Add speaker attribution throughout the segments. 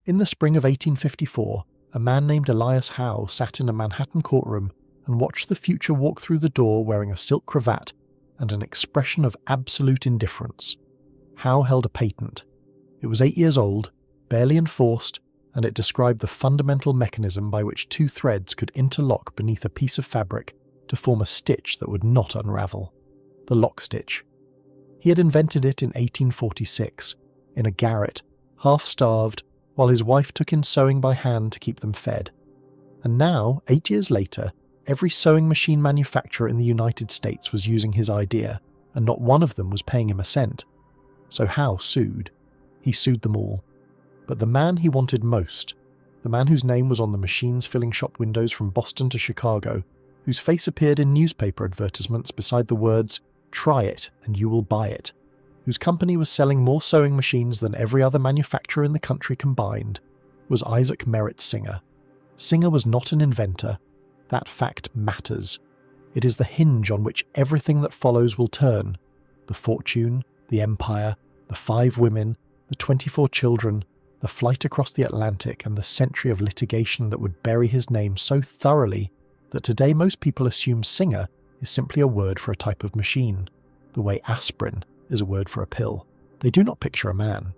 Speaker 1: In the spring of 1854, a man named Elias Howe sat in a Manhattan courtroom and watched the future walk through the door wearing a silk cravat and an expression of absolute indifference. Howe held a patent. It was 8 years old, barely enforced, and it described the fundamental mechanism by which two threads could interlock beneath a piece of fabric to form a stitch that would not unravel. The lock stitch. He had invented it in 1846, in a garret, half-starved, while his wife took in sewing by hand to keep them fed. And now, 8 years later, every sewing machine manufacturer in the United States was using his idea, and not one of them was paying him a cent. So Howe sued. He sued them all. But the man he wanted most, the man whose name was on the machines filling shop windows from Boston to Chicago, whose face appeared in newspaper advertisements beside the words, "Try it and you will buy it," whose company was selling more sewing machines than every other manufacturer in the country combined, was Isaac Merritt Singer. Singer was not an inventor. That fact matters. It is the hinge on which everything that follows will turn. The fortune, the empire, the 5 women, the 24 children, the flight across the Atlantic, and the century of litigation that would bury his name so thoroughly that today most people assume Singer is simply a word for a type of machine, the way aspirin is a word for a pill. They do not picture a man.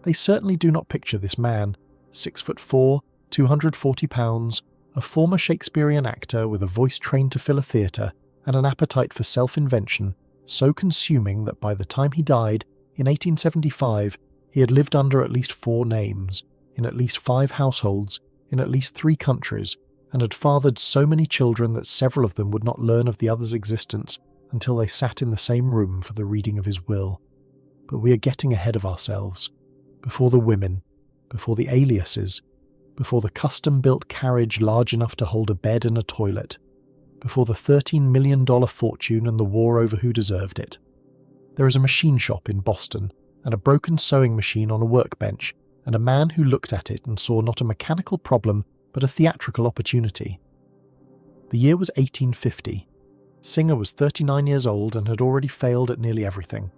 Speaker 1: They certainly do not picture this man, 6'4", 240 pounds, a former Shakespearean actor with a voice trained to fill a theatre and an appetite for self-invention so consuming that by the time he died, in 1875, he had lived under at least 4 names, in at least 5 households, in at least 3 countries, and had fathered so many children that several of them would not learn of the other's existence until they sat in the same room for the reading of his will. But we are getting ahead of ourselves. Before the women, before the aliases, before the custom-built carriage large enough to hold a bed and a toilet, before the $13 million fortune and the war over who deserved it. There is a machine shop in Boston, and a broken sewing machine on a workbench, and a man who looked at it and saw not a mechanical problem, but a theatrical opportunity. The year was 1850. Singer was 39 years old and had already failed at nearly everything.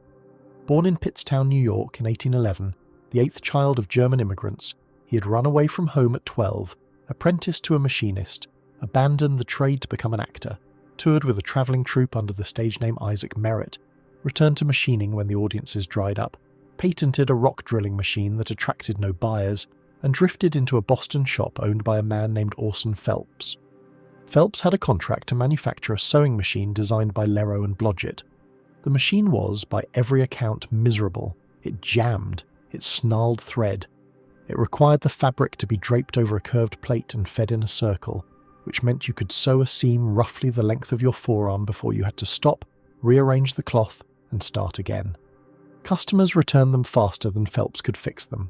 Speaker 1: Born in Pittstown, New York in 1811, the 8th child of German immigrants, he had run away from home at 12, apprenticed to a machinist, abandoned the trade to become an actor, toured with a travelling troupe under the stage name Isaac Merritt, returned to machining when the audiences dried up, patented a rock drilling machine that attracted no buyers, and drifted into a Boston shop owned by a man named Orson Phelps. Phelps had a contract to manufacture a sewing machine designed by Lero and Blodgett. The machine was, by every account, miserable. It jammed. It snarled thread. It required the fabric to be draped over a curved plate and fed in a circle, which meant you could sew a seam roughly the length of your forearm before you had to stop, rearrange the cloth, and start again. Customers returned them faster than Phelps could fix them.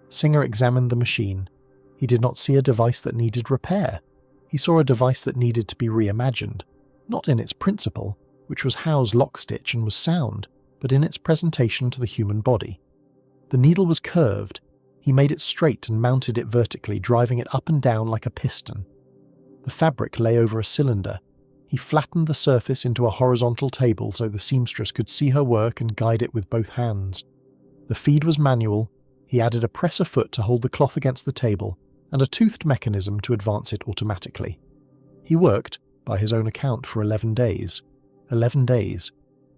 Speaker 1: Singer examined the machine. He did not see a device that needed repair. He saw a device that needed to be reimagined, not in its principle, which was Howe's lock stitch and was sound, but in its presentation to the human body. The needle was curved. He made it straight and mounted it vertically, driving it up and down like a piston. The fabric lay over a cylinder. He flattened the surface into a horizontal table so the seamstress could see her work and guide it with both hands. The feed was manual. He added a presser foot to hold the cloth against the table, and a toothed mechanism to advance it automatically. He worked, by his own account, for 11 days. 11 days.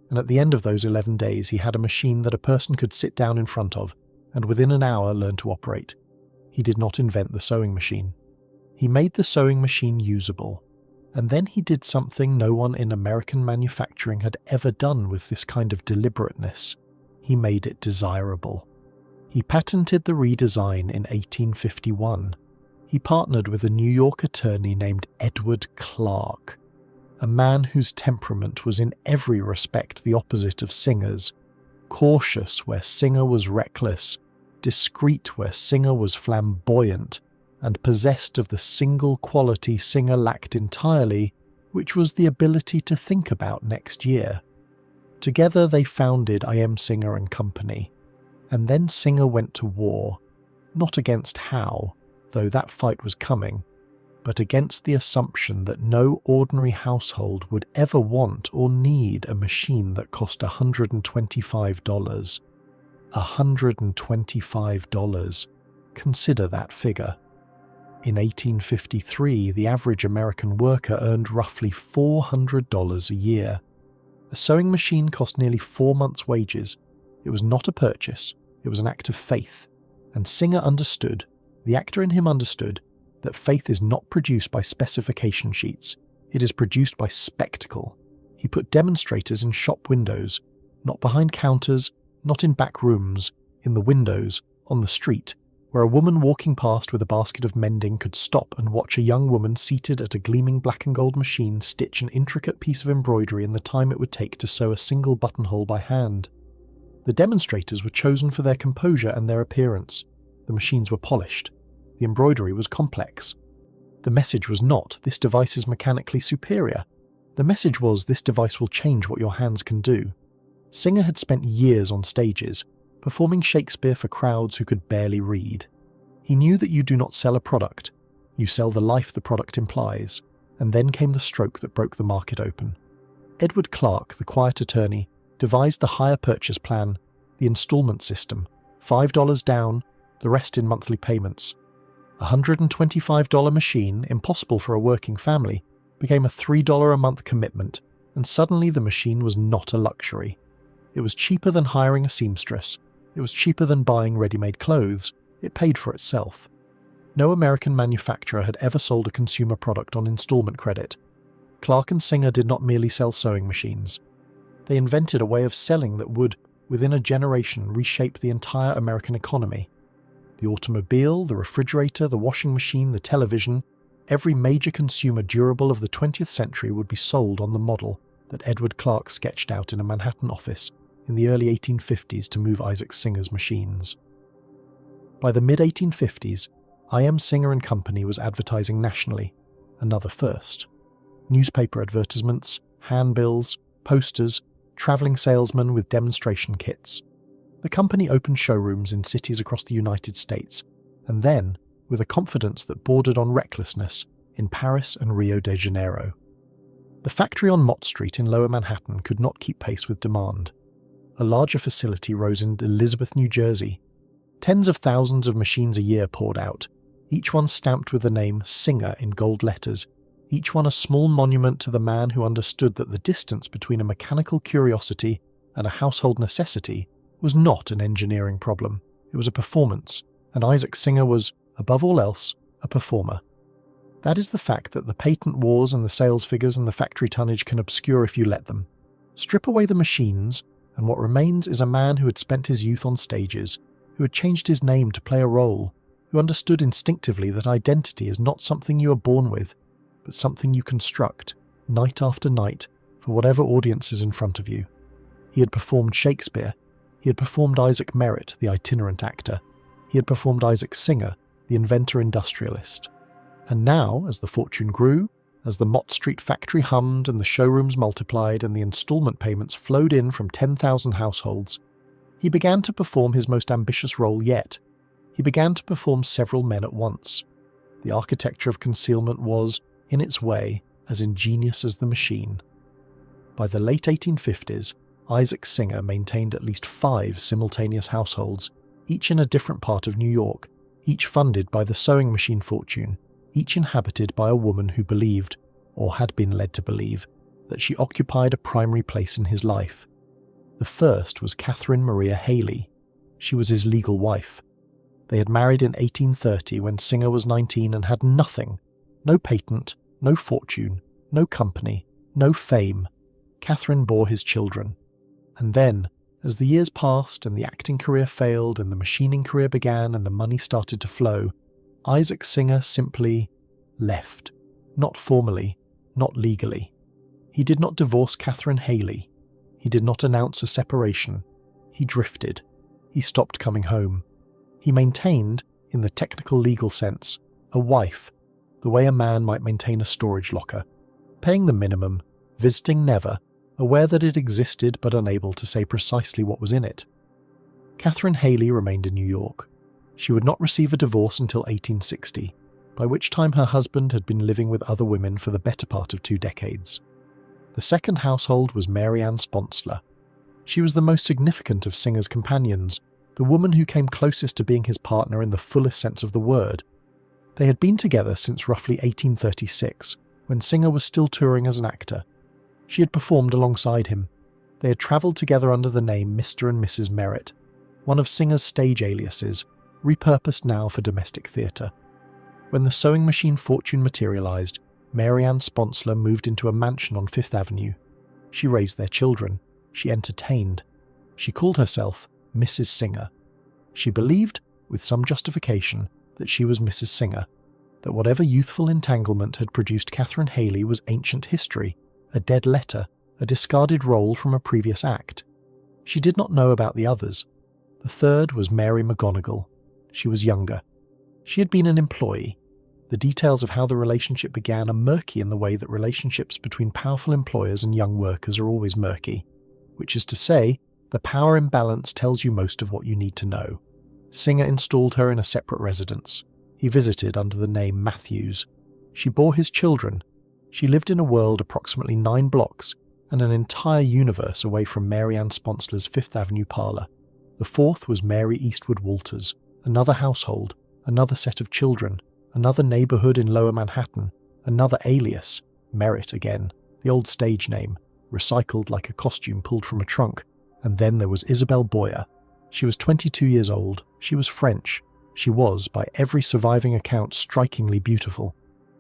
Speaker 1: And at the end of those 11 days he had a machine that a person could sit down in front of, and within an hour learn to operate. He did not invent the sewing machine. He made the sewing machine usable. And then he did something no one in American manufacturing had ever done with this kind of deliberateness. He made it desirable. He patented the redesign in 1851. He partnered with a New York attorney named Edward Clark, a man whose temperament was in every respect the opposite of Singer's, cautious where Singer was reckless, discreet where Singer was flamboyant, and possessed of the single quality Singer lacked entirely, which was the ability to think about next year. Together they founded I. M. Singer and Company, and then Singer went to war, not against Howe, though that fight was coming, but against the assumption that no ordinary household would ever want or need a machine that cost $125. $125. Consider that figure. In 1853, the average American worker earned roughly $400 a year. A sewing machine cost nearly 4 months' wages. It was not a purchase, it was an act of faith. And Singer understood, the actor in him understood, that faith is not produced by specification sheets, it is produced by spectacle. He put demonstrators in shop windows, not behind counters, not in back rooms, in the windows, on the street, where a woman walking past with a basket of mending could stop and watch a young woman seated at a gleaming black and gold machine stitch an intricate piece of embroidery in the time it would take to sew a single buttonhole by hand. The demonstrators were chosen for their composure and their appearance. The machines were polished. The embroidery was complex. The message was not, "This device is mechanically superior." The message was, "This device will change what your hands can do." Singer had spent years on stages, performing Shakespeare for crowds who could barely read. He knew that you do not sell a product, you sell the life the product implies, and then came the stroke that broke the market open. Edward Clark, the quiet attorney, devised the hire purchase plan, the installment system, $5 down, the rest in monthly payments. A $125 machine, impossible for a working family, became a $3 a month commitment, and suddenly the machine was not a luxury. It was cheaper than hiring a seamstress. It was cheaper than buying ready-made clothes. It paid for itself. No American manufacturer had ever sold a consumer product on installment credit. Clark and Singer did not merely sell sewing machines. They invented a way of selling that would, within a generation, reshape the entire American economy. The automobile, the refrigerator, the washing machine, the television, every major consumer durable of the 20th century would be sold on the model that Edward Clark sketched out in a Manhattan office in the early 1850s to move Isaac Singer's machines. By the mid-1850s, I.M. Singer and Company was advertising nationally, another first. Newspaper advertisements, handbills, posters, travelling salesmen with demonstration kits. The company opened showrooms in cities across the United States, and then, with a confidence that bordered on recklessness, in Paris and Rio de Janeiro. The factory on Mott Street in Lower Manhattan could not keep pace with demand. A larger facility rose in Elizabeth, New Jersey. Tens of thousands of machines a year poured out, each one stamped with the name Singer in gold letters, each one a small monument to the man who understood that the distance between a mechanical curiosity and a household necessity was not an engineering problem. It was a performance, and Isaac Singer was, above all else, a performer. That is the fact that the patent wars and the sales figures and the factory tonnage can obscure if you let them. Strip away the machines, and what remains is a man who had spent his youth on stages, who had changed his name to play a role, who understood instinctively that identity is not something you are born with, but something you construct, night after night, for whatever audience is in front of you. He had performed Shakespeare. He had performed Isaac Merritt, the itinerant actor. He had performed Isaac Singer, the inventor industrialist. And now, as the fortune grew, as the Mott Street factory hummed and the showrooms multiplied and the installment payments flowed in from 10,000 households, he began to perform his most ambitious role yet. He began to perform several men at once. The architecture of concealment was, in its way, as ingenious as the machine. By the late 1850s, Isaac Singer maintained at least 5 simultaneous households, each in a different part of New York, each funded by the sewing machine fortune, each inhabited by a woman who believed, or had been led to believe, that she occupied a primary place in his life. The first was Catherine Maria Haley. She was his legal wife. They had married in 1830 when Singer was 19 and had nothing. No patent, no fortune, no company, no fame. Catherine bore his children. And then, as the years passed and the acting career failed and the machining career began and the money started to flow, Isaac Singer simply left. Not formally, not legally. He did not divorce Catherine Haley. He did not announce a separation. He drifted. He stopped coming home. He maintained, in the technical legal sense, a wife, the way a man might maintain a storage locker, paying the minimum, visiting never, aware that it existed but unable to say precisely what was in it. Catherine Haley remained in New York. She would not receive a divorce until 1860, by which time her husband had been living with other women for the better part of 2 decades. The second household was Mary Ann Sponsler. She was the most significant of Singer's companions, the woman who came closest to being his partner in the fullest sense of the word. They had been together since roughly 1836, when Singer was still touring as an actor. She had performed alongside him. They had travelled together under the name Mr. and Mrs. Merritt, one of Singer's stage aliases, repurposed now for domestic theatre. When the sewing machine fortune materialised, Mary Ann Sponsler moved into a mansion on Fifth Avenue. She raised their children. She entertained. She called herself Mrs. Singer. She believed, with some justification, that she was Mrs. Singer, that whatever youthful entanglement had produced Catherine Haley was ancient history, a dead letter, a discarded role from a previous act. She did not know about the others. The third was Mary McGonigal. She was younger. She had been an employee. The details of how the relationship began are murky in the way that relationships between powerful employers and young workers are always murky, which is to say, the power imbalance tells you most of what you need to know. Singer installed her in a separate residence. He visited under the name Matthews. She bore his children. She lived in a world approximately 9 blocks and an entire universe away from Mary Ann Sponsler's Fifth Avenue parlour. The fourth was Mary Eastwood Walters, another household, another set of children, another neighbourhood in Lower Manhattan, another alias, Merritt again, the old stage name, recycled like a costume pulled from a trunk. And then there was Isabel Boyer. She was 22 years old. She was French. She was, by every surviving account, strikingly beautiful.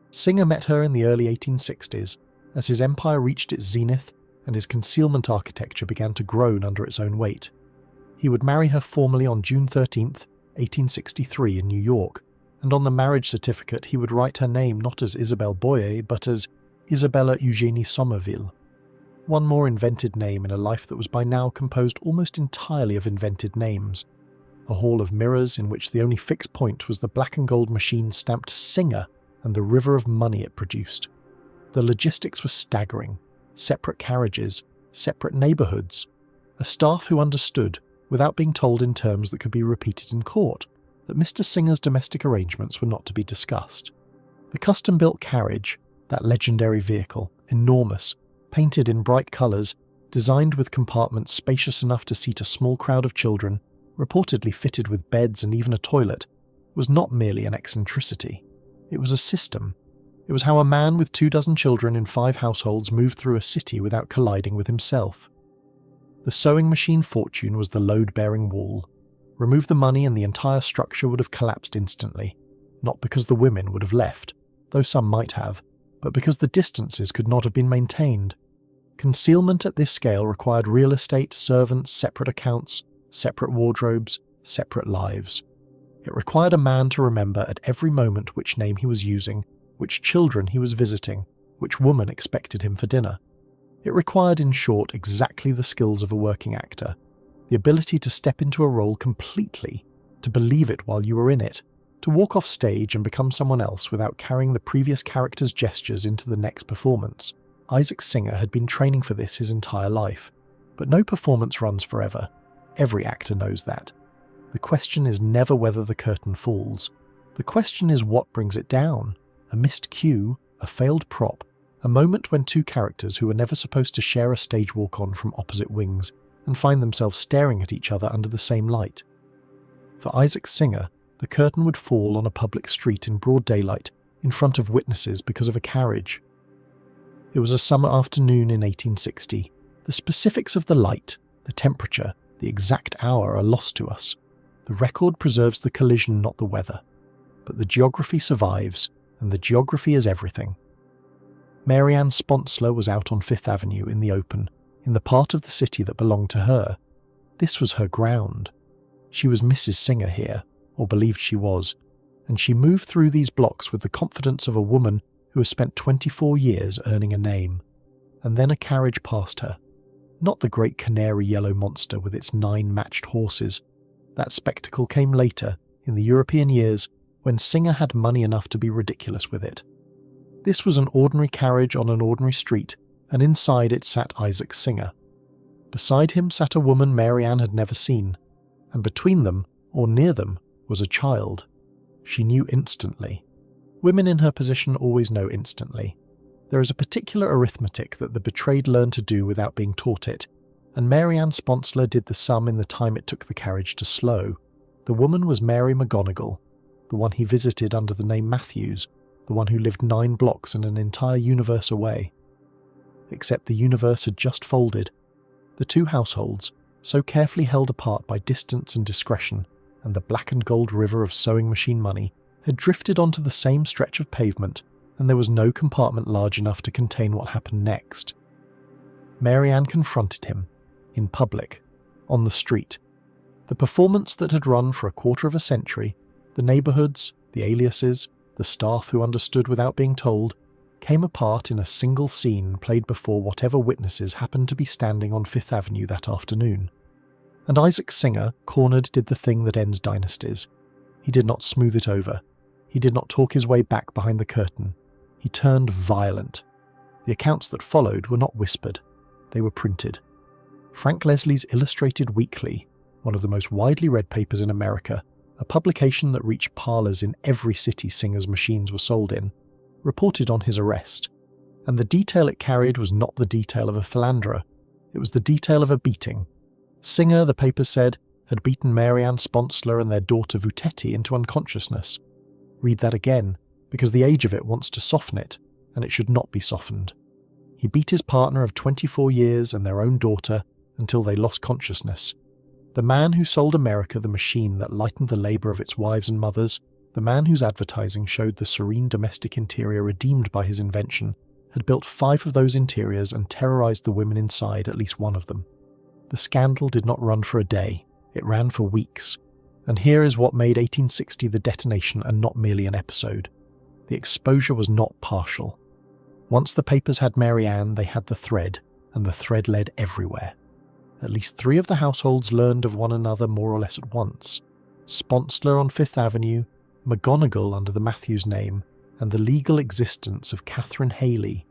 Speaker 1: Singer met her in the early 1860s, as his empire reached its zenith and his concealment architecture began to groan under its own weight. He would marry her formally on June 13th, 1863 in New York, and on the marriage certificate he would write her name not as Isabel Boyer, but as Isabella Eugénie Somerville. One more invented name in a life that was by now composed almost entirely of invented names. A hall of mirrors in which the only fixed point was the black and gold machine stamped Singer and the river of money it produced. The logistics were staggering. Separate carriages, separate neighbourhoods. A staff who understood, without being told in terms that could be repeated in court, that Mr. Singer's domestic arrangements were not to be discussed. The custom-built carriage, that legendary vehicle, enormous, painted in bright colours, designed with compartments spacious enough to seat a small crowd of children, reportedly fitted with beds and even a toilet, was not merely an eccentricity. It was a system. It was how a man with 24 children in 5 households moved through a city without colliding with himself. The sewing machine fortune was the load-bearing wall. Remove the money and the entire structure would have collapsed instantly, not because the women would have left, though some might have, but because the distances could not have been maintained. Concealment at this scale required real estate, servants, separate accounts, separate wardrobes, separate lives. It required a man to remember at every moment which name he was using, which children he was visiting, which woman expected him for dinner. It required, in short, exactly the skills of a working actor, the ability to step into a role completely, to believe it while you were in it, to walk off stage and become someone else without carrying the previous character's gestures into the next performance. Isaac Singer had been training for this his entire life, but no performance runs forever. Every actor knows that. The question is never whether the curtain falls. The question is what brings it down. A missed cue, a failed prop, a moment when 2 characters who were never supposed to share a stage walk-on from opposite wings and find themselves staring at each other under the same light. For Isaac Singer, the curtain would fall on a public street in broad daylight in front of witnesses because of a carriage. It was a summer afternoon in 1860. The specifics of the light, the temperature, the exact hour are lost to us. The record preserves the collision, not the weather. But the geography survives, and the geography is everything. Mary Ann Sponsler was out on Fifth Avenue in the open, in the part of the city that belonged to her. This was her ground. She was Mrs. Singer here, or believed she was, and she moved through these blocks with the confidence of a woman who has spent 24 years earning a name. And then a carriage passed her. Not the great canary yellow monster with its 9 matched horses. That spectacle came later, in the European years, when Singer had money enough to be ridiculous with it. This was an ordinary carriage on an ordinary street, and inside it sat Isaac Singer. Beside him sat a woman Mary Ann had never seen, and between them, or near them, was a child. She knew instantly. Women in her position always know instantly. There is a particular arithmetic that the betrayed learn to do without being taught it, and Mary Ann Sponsler did the sum in the time it took the carriage to slow. The woman was Mary McGonigal, the one he visited under the name Matthews, the one who lived 9 blocks and an entire universe away. Except the universe had just folded. The two households, so carefully held apart by distance and discretion, and the black and gold river of sewing machine money, had drifted onto the same stretch of pavement, and there was no compartment large enough to contain what happened next. Mary Ann confronted him, in public, on the street. The performance that had run for a quarter of a century, the neighbourhoods, the aliases, the staff who understood without being told, came apart in a single scene played before whatever witnesses happened to be standing on Fifth Avenue that afternoon. And Isaac Singer, cornered, did the thing that ends dynasties. He did not smooth it over. He did not talk his way back behind the curtain. He turned violent. The accounts that followed were not whispered. They were printed. Frank Leslie's Illustrated Weekly, one of the most widely read papers in America, a publication that reached parlours in every city Singer's machines were sold in, reported on his arrest. And the detail it carried was not the detail of a philanderer. It was the detail of a beating. Singer, the paper said, had beaten Mary Ann Sponsler and their daughter Vutetti into unconsciousness. Read that again, because the age of it wants to soften it, and it should not be softened. He beat his partner of 24 years and their own daughter until they lost consciousness. The man who sold America the machine that lightened the labour of its wives and mothers, the man whose advertising showed the serene domestic interior redeemed by his invention, had built 5 of those interiors and terrorised the women inside at least one of them. The scandal did not run for a day, it ran for weeks. And here is what made 1860 the detonation and not merely an episode. The exposure was not partial. Once the papers had Mary Ann, they had the thread, and the thread led everywhere. At least 3 of the households learned of one another more or less at once. Sponsler on Fifth Avenue, McGonigal under the Matthews name, and the legal existence of Catherine Haley,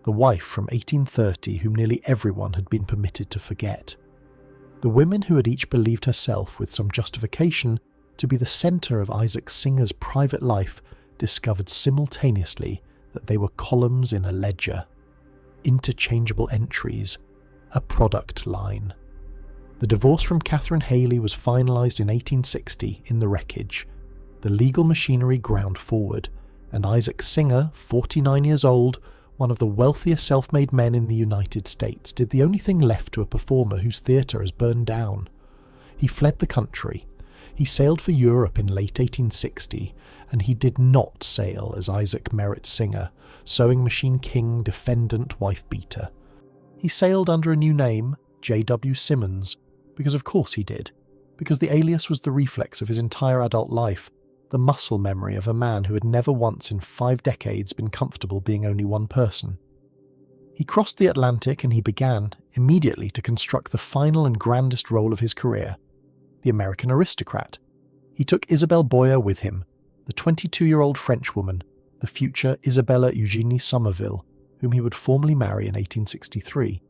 Speaker 1: the wife from 1830 whom nearly everyone had been permitted to forget. The women who had each believed herself, with some justification, to be the centre of Isaac Singer's private life, discovered simultaneously that they were columns in a ledger, interchangeable entries, a product line. The divorce from Catherine Haley was finalised in 1860 in the wreckage. The legal machinery ground forward, and Isaac Singer, 49 years old, one of the wealthiest self-made men in the United States, did the only thing left to a performer whose theatre has burned down. He fled the country. He sailed for Europe in late 1860, and he did not sail as Isaac Merritt Singer, sewing machine king, defendant, wife-beater. He sailed under a new name, J.W. Simmons, because of course he did, because the alias was the reflex of his entire adult life, the muscle memory of a man who had never once in 5 decades been comfortable being only one person. He crossed the Atlantic and he began, immediately, to construct the final and grandest role of his career, the American aristocrat. He took Isabelle Boyer with him, the 22-year-old Frenchwoman, the future Isabella Eugénie Somerville, whom he would formally marry in 1863,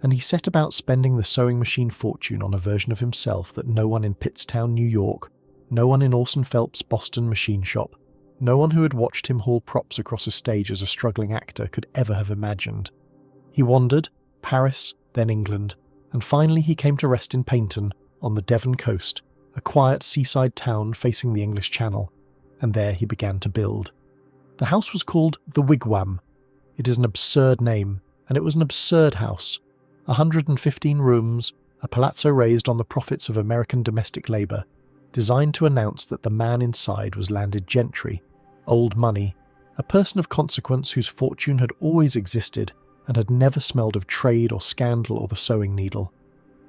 Speaker 1: and he set about spending the sewing machine fortune on a version of himself that no one in Pittstown, New York, no one in Orson Phelps' Boston machine shop, no one who had watched him haul props across a stage as a struggling actor could ever have imagined. He wandered, Paris, then England, and finally he came to rest in Paynton, on the Devon coast, a quiet seaside town facing the English Channel, and there he began to build. The house was called the Wigwam. It is an absurd name, and it was an absurd house. 115 rooms, a palazzo raised on the profits of American domestic labour, designed to announce that the man inside was landed gentry, old money, a person of consequence whose fortune had always existed and had never smelled of trade or scandal or the sewing needle.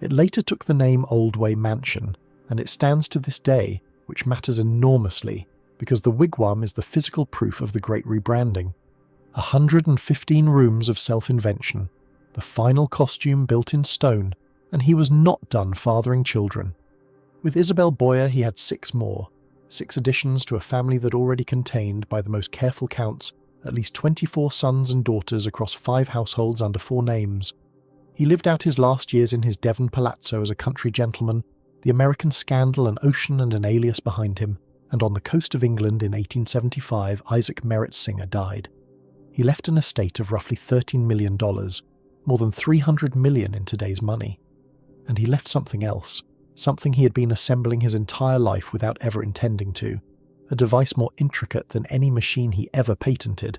Speaker 1: It later took the name Oldway Mansion, and it stands to this day, which matters enormously, because the Wigwam is the physical proof of the great rebranding. 115 rooms of self-invention, the final costume built in stone, and he was not done fathering children. With Isabelle Boyer he had 6 more, 6 additions to a family that already contained, by the most careful counts, at least 24 sons and daughters across 5 households under 4 names. He lived out his last years in his Devon palazzo as a country gentleman, the American scandal an ocean and an alias behind him, and on the coast of England in 1875 Isaac Merritt Singer died. He left an estate of roughly $13 million, more than $300 million in today's money. And he left something else, something he had been assembling his entire life without ever intending to, a device more intricate than any machine he ever patented.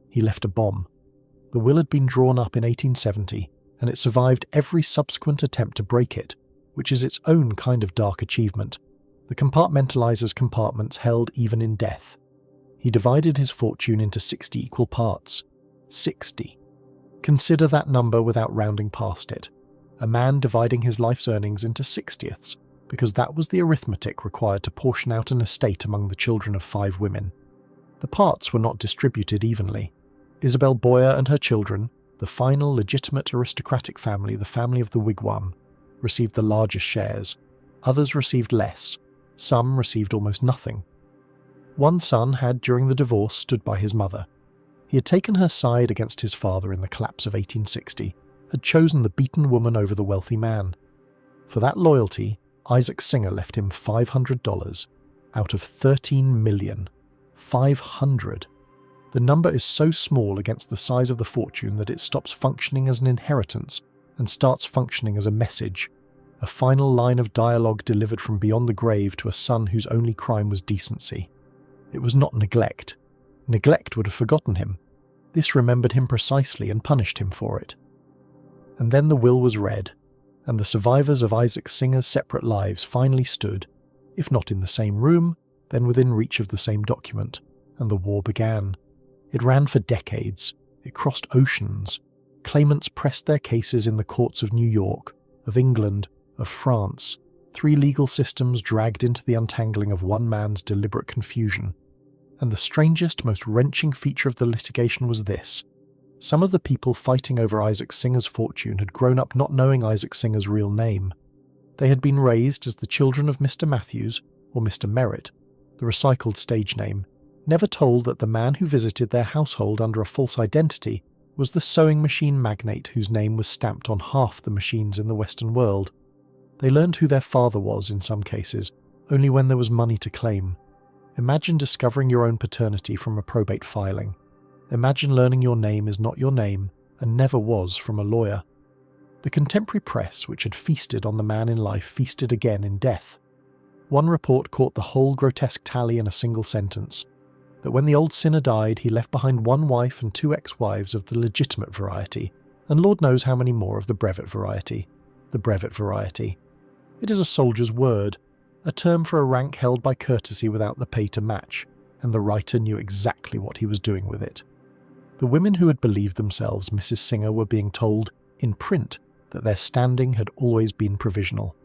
Speaker 1: He left a bomb. The will had been drawn up in 1870, and it survived every subsequent attempt to break it, which is its own kind of dark achievement. The compartmentalizer's compartments held even in death. He divided his fortune into 60 equal parts. 60. Consider that number without rounding past it. A man dividing his life's earnings into 60ths, because that was the arithmetic required to portion out an estate among the children of 5 women. The parts were not distributed evenly. Isabel Boyer and her children, the final legitimate aristocratic family, the family of the wigwam, received the largest shares. Others received less. Some received almost nothing. One son had, during the divorce, stood by his mother. He had taken her side against his father in the collapse of 1860, had chosen the beaten woman over the wealthy man. For that loyalty, Isaac Singer left him $500 out of 13 million. 500. The number is so small against the size of the fortune that it stops functioning as an inheritance and starts functioning as a message, a final line of dialogue delivered from beyond the grave to a son whose only crime was decency. It was not neglect. Neglect would have forgotten him. This remembered him precisely and punished him for it. And then the will was read, and the survivors of Isaac Singer's separate lives finally stood, if not in the same room, then within reach of the same document, and the war began. It ran for decades. It crossed oceans. Claimants pressed their cases in the courts of New York, of England, of France. 3 legal systems dragged into the untangling of one man's deliberate confusion. And the strangest, most wrenching feature of the litigation was this. Some of the people fighting over Isaac Singer's fortune had grown up not knowing Isaac Singer's real name. They had been raised as the children of Mr. Matthews, or Mr. Merritt, the recycled stage name, never told that the man who visited their household under a false identity was the sewing machine magnate whose name was stamped on half the machines in the Western world. They learned who their father was, in some cases, only when there was money to claim. Imagine discovering your own paternity from a probate filing. Imagine learning your name is not your name, and never was, from a lawyer. The contemporary press, which had feasted on the man in life, feasted again in death. One report caught the whole grotesque tally in a single sentence, that when the old sinner died, he left behind 1 wife and 2 ex-wives of the legitimate variety, and Lord knows how many more of the brevet variety. The brevet variety. It is a soldier's word, a term for a rank held by courtesy without the pay to match, and the writer knew exactly what he was doing with it. The women who had believed themselves Mrs. Singer were being told, in print, that their standing had always been provisional.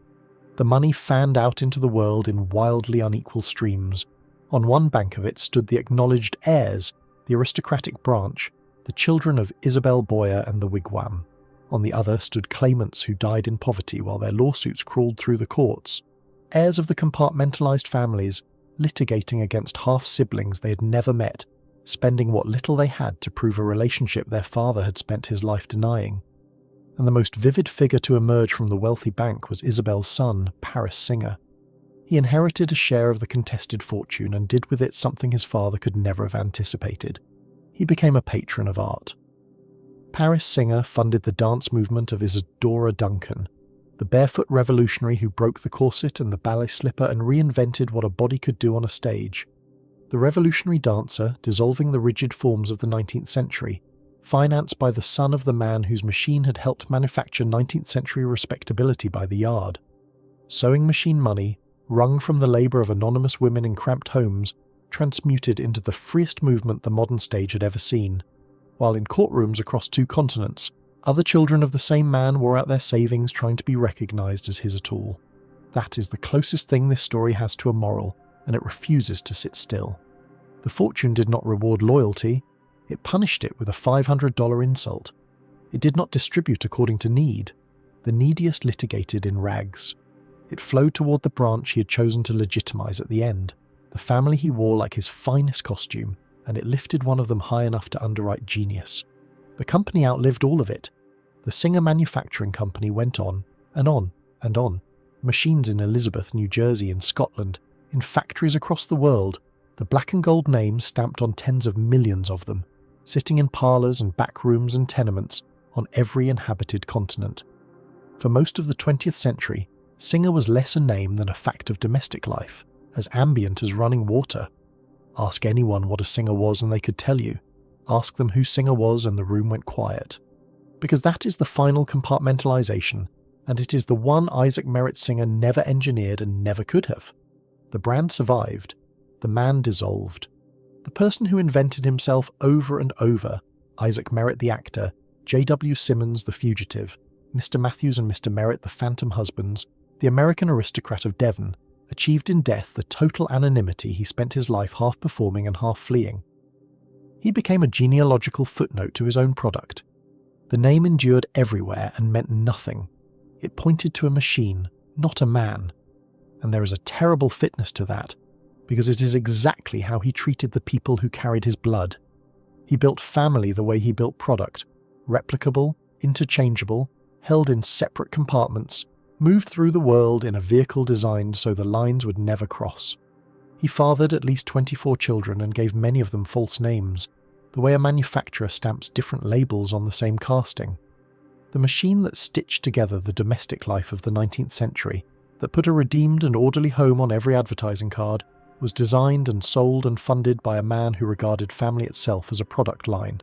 Speaker 1: The money fanned out into the world in wildly unequal streams. On one bank of it stood the acknowledged heirs, the aristocratic branch, the children of Isabel Boyer and the wigwam. On the other stood claimants who died in poverty while their lawsuits crawled through the courts. Heirs of the compartmentalized families, litigating against half-siblings they had never met, spending what little they had to prove a relationship their father had spent his life denying. And the most vivid figure to emerge from the wealthy bank was Isabel's son, Paris Singer. He inherited a share of the contested fortune and did with it something his father could never have anticipated. He became a patron of art. Paris Singer funded the dance movement of Isadora Duncan, the barefoot revolutionary who broke the corset and the ballet slipper and reinvented what a body could do on a stage. The revolutionary dancer, dissolving the rigid forms of the 19th century, financed by the son of the man whose machine had helped manufacture 19th century respectability by the yard. Sewing machine money, wrung from the labour of anonymous women in cramped homes, transmuted into the freest movement the modern stage had ever seen, while in courtrooms across 2 continents, other children of the same man wore out their savings trying to be recognised as his at all. That is the closest thing this story has to a moral, and it refuses to sit still. The fortune did not reward loyalty, it punished it with a $500 insult. It did not distribute according to need. The neediest litigated in rags. It flowed toward the branch he had chosen to legitimize at the end, the family he wore like his finest costume, and it lifted one of them high enough to underwrite genius. The company outlived all of it. The Singer Manufacturing Company went on, and on, and on. Machines in Elizabeth, New Jersey, and Scotland, in factories across the world, the black and gold names stamped on tens of millions of them, sitting in parlours and back rooms and tenements on every inhabited continent. For most of the 20th century, Singer was less a name than a fact of domestic life, as ambient as running water. Ask anyone what a singer was and they could tell you. Ask them who Singer was and the room went quiet. Because that is the final compartmentalization, and it is the one Isaac Merritt Singer never engineered and never could have. The brand survived. The man dissolved. The person who invented himself over and over, Isaac Merritt the actor, J.W. Simmons the fugitive, Mr. Matthews and Mr. Merritt the phantom husbands, the American aristocrat of Devon, achieved in death the total anonymity he spent his life half performing and half fleeing. He became a genealogical footnote to his own product. The name endured everywhere and meant nothing. It pointed to a machine, not a man. And there is a terrible fitness to that, because it is exactly how he treated the people who carried his blood. He built family the way he built product, replicable, interchangeable, held in separate compartments, moved through the world in a vehicle designed so the lines would never cross. He fathered at least 24 children and gave many of them false names, the way a manufacturer stamps different labels on the same casting. The machine that stitched together the domestic life of the 19th century, that put a redeemed and orderly home on every advertising card, was designed and sold and funded by a man who regarded family itself as a product line,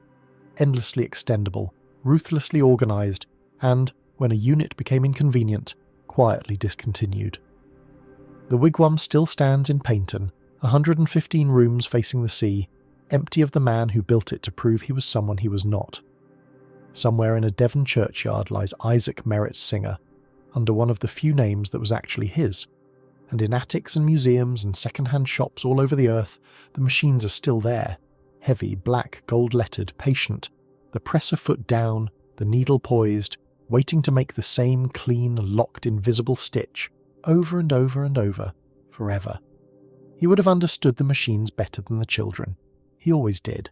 Speaker 1: endlessly extendable, ruthlessly organised, and, when a unit became inconvenient, quietly discontinued. The wigwam still stands in Paynton, 115 rooms facing the sea, empty of the man who built it to prove he was someone he was not. Somewhere in a Devon churchyard lies Isaac Merritt Singer, under one of the few names that was actually his, and in attics and museums and second-hand shops all over the earth, the machines are still there, heavy, black, gold-lettered, patient, the presser foot down, the needle poised, waiting to make the same clean, locked, invisible stitch, over and over and over, forever. He would have understood the machines better than the children. He always did.